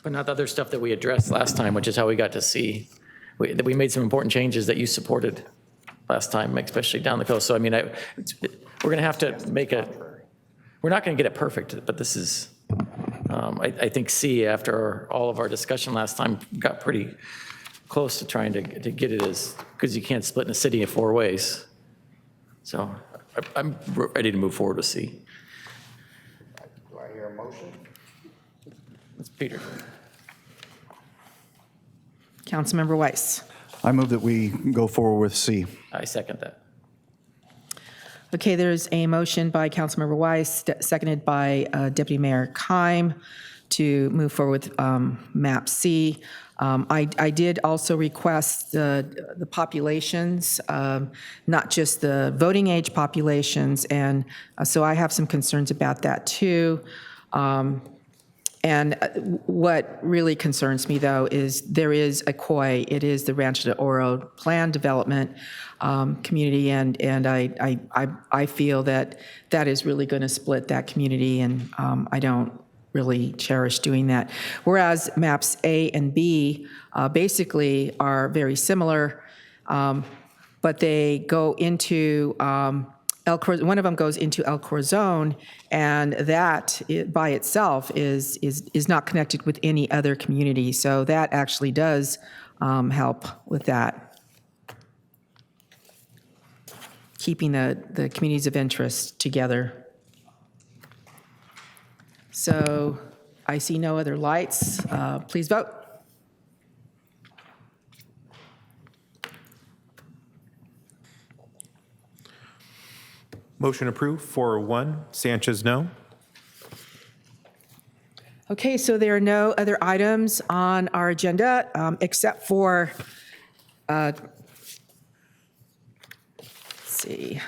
But not the other stuff that we addressed last time, which is how we got to see. We made some important changes that you supported last time, especially down the coast. So, I mean, we're going to have to we're not going to get it perfect, but this is, I think C, after all of our discussion last time, got pretty close to trying to get it because you can't split in a city in 4 ways. So I'm ready to move forward with C. Do I hear a motion? It's Peter. Councilmember Weiss. I move that we go forward with C. I second that. Okay, there's a motion by Councilmember Weiss, seconded by Deputy Mayor Keim to move forward with map C. I did also request the populations, not just the voting age populations, and so I have some concerns about that too. And what really concerns me, though, is there is a COI. It is the Rancho de Oro Planned Development community, and I feel that that is really going to split that community, and I don't really cherish doing that. Whereas maps A and B basically are very similar, but they go into one of them goes into El Corazon, and that by itself is not connected with any other community. So that actually does help with that, keeping the communities of interest together. So I see no other lights. Please vote. Motion approved, 401. Sanchez, no. Okay, so there are no other items on our agenda except for, let's see,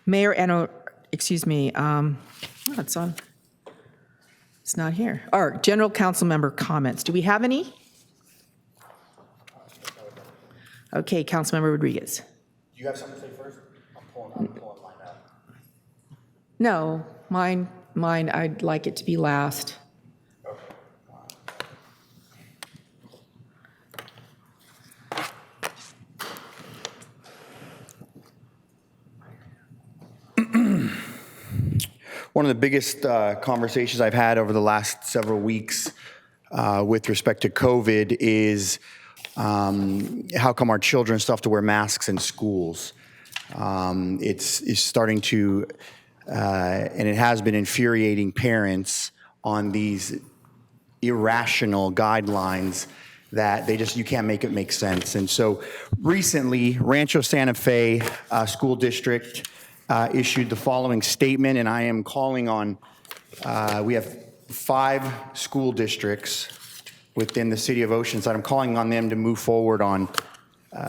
Mayor and, excuse me, it's on, it's not here. Or general council member comments. Do we have any? Okay, Councilmember Rodriguez. Do you have something to say first? I'm pulling mine out. No, mine, I'd like it to be last. One of the biggest conversations I've had over the last several weeks with respect to COVID is how come our children still have to wear masks in schools? It's starting to, and it has been infuriating parents on these irrational guidelines that you can't make it make sense. And so recently, Rancho Santa Fe School District issued the following statement, and I am calling on, we have 5 school districts within the city of Oceanside. I'm calling on them to move forward on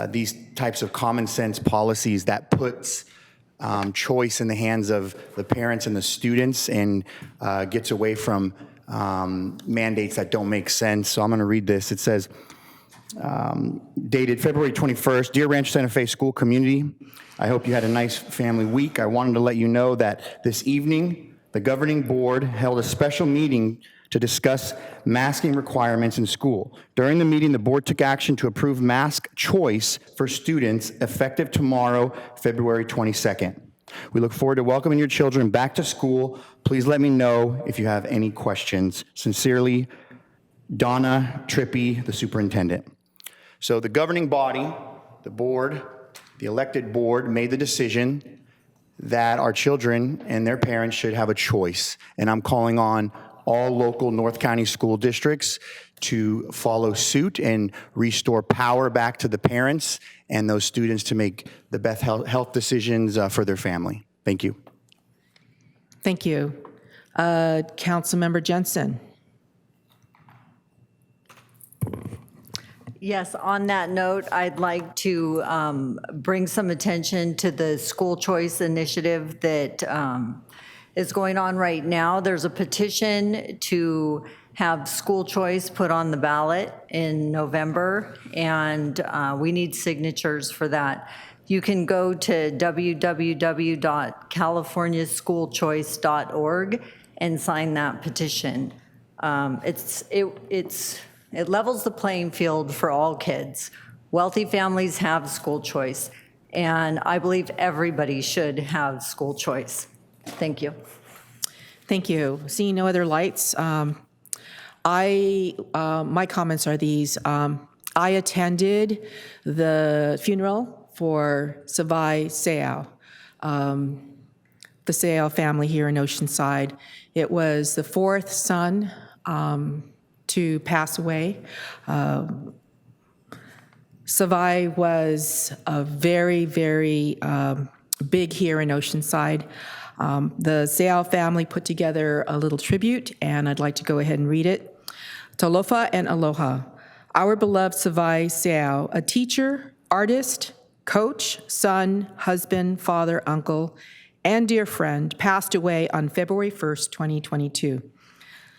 these types of common sense policies that puts choice in the hands of the parents and the students and gets away from mandates that don't make sense. So I'm going to read this. It says, dated February 21st, Dear Rancho Santa Fe School Community, I hope you had a nice family week. I wanted to let you know that this evening, the governing board held a special meeting to discuss masking requirements in school. During the meeting, the board took action to approve mask choice for students effective tomorrow, February 22nd. We look forward to welcoming your children back to school. Please let me know if you have any questions. Sincerely, Donna Trippy, the superintendent. So the governing body, the board, the elected board made the decision that our children and their parents should have a choice. And I'm calling on all local North County school districts to follow suit and restore power back to the parents and those students to make the best health decisions for their family. Thank you. Thank you. Councilmember Jensen. Yes, on that note, I'd like to bring some attention to the school choice initiative that is going on right now. There's a petition to have school choice put on the ballot in November, and we need signatures for that. You can go to www.californiaschoolchoice.org and sign that petition. It levels the playing field for all kids. Wealthy families have school choice, and I believe everybody should have school choice. Thank you. Thank you. Seeing no other lights, my comments are these. I attended the funeral for Savai Seau, the Seau family here in Oceanside. It was the 4th son to pass away. Savai was a very, very big here in Oceanside. The Seau family put together a little tribute, and I'd like to go ahead and read it. Talofa and aloha. Our beloved Savai Seau, a teacher, artist, coach, son, husband, father, uncle, and dear friend, passed away on February 1st, 2022.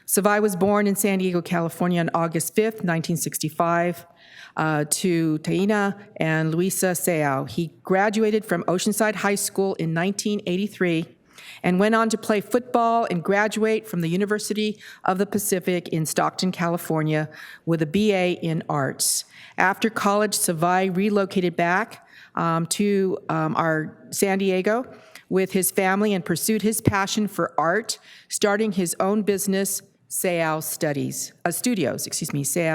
Savai was born in San Diego, California on August 5th, 1965, to Taina and Luisa Seau. He graduated from Oceanside High School in 1983 and went on to play football and graduate from the University of the Pacific in Stockton, California, with a BA in arts. After college, Savai relocated back to our San Diego with his family and pursued his passion for art, starting his own business, Seau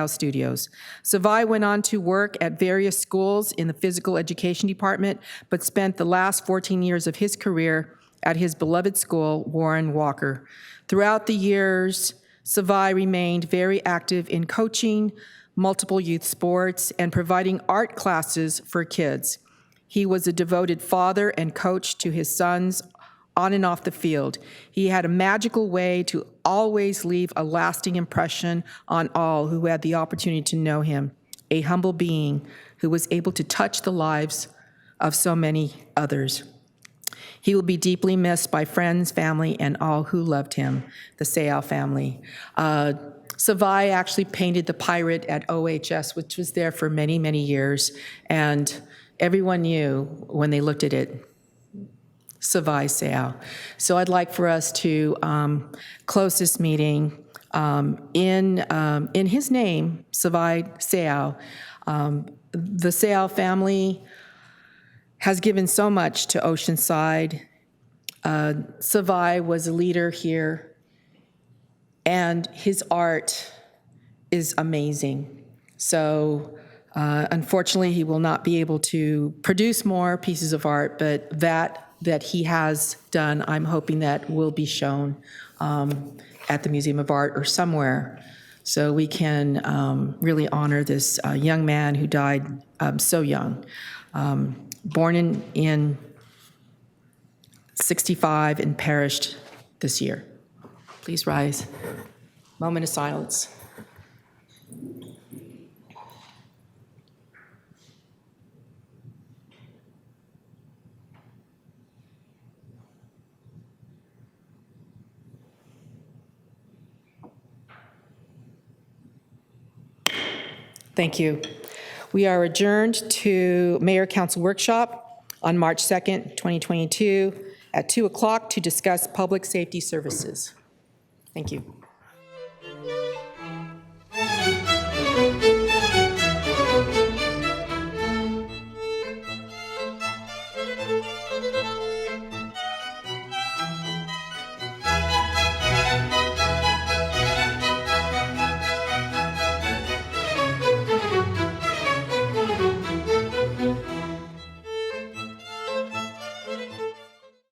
Studios. Savai went on to work at various schools in the physical education department, but spent the last 14 years of his career at his beloved school, Warren Walker. Throughout the years, Savai remained very active in coaching multiple youth sports and providing art classes for kids. He was a devoted father and coach to his sons on and off the field. He had a magical way to always leave a lasting impression on all who had the opportunity to know him, a humble being who was able to touch the lives of so many others. He will be deeply missed by friends, family, and all who loved him, the Seau family. Savai actually painted the pirate at OHS, which was there for many, many years, and everyone knew when they looked at it, Savai Seau. So I'd like for us to close this meeting in his name, Savai Seau. The Seau family has given so much to Oceanside. Savai was a leader here, and his art is amazing. So unfortunately, he will not be able to produce more pieces of art, but that he has done, I'm hoping that will be shown at the Museum of Art or somewhere so we can really honor this young man who died so young. Born in 65 and perished this year. Please rise. Moment of silence. Thank you. We are adjourned to Mayor Council Workshop on March 2nd, 2022 at 2 o'clock to discuss public safety services. Thank you.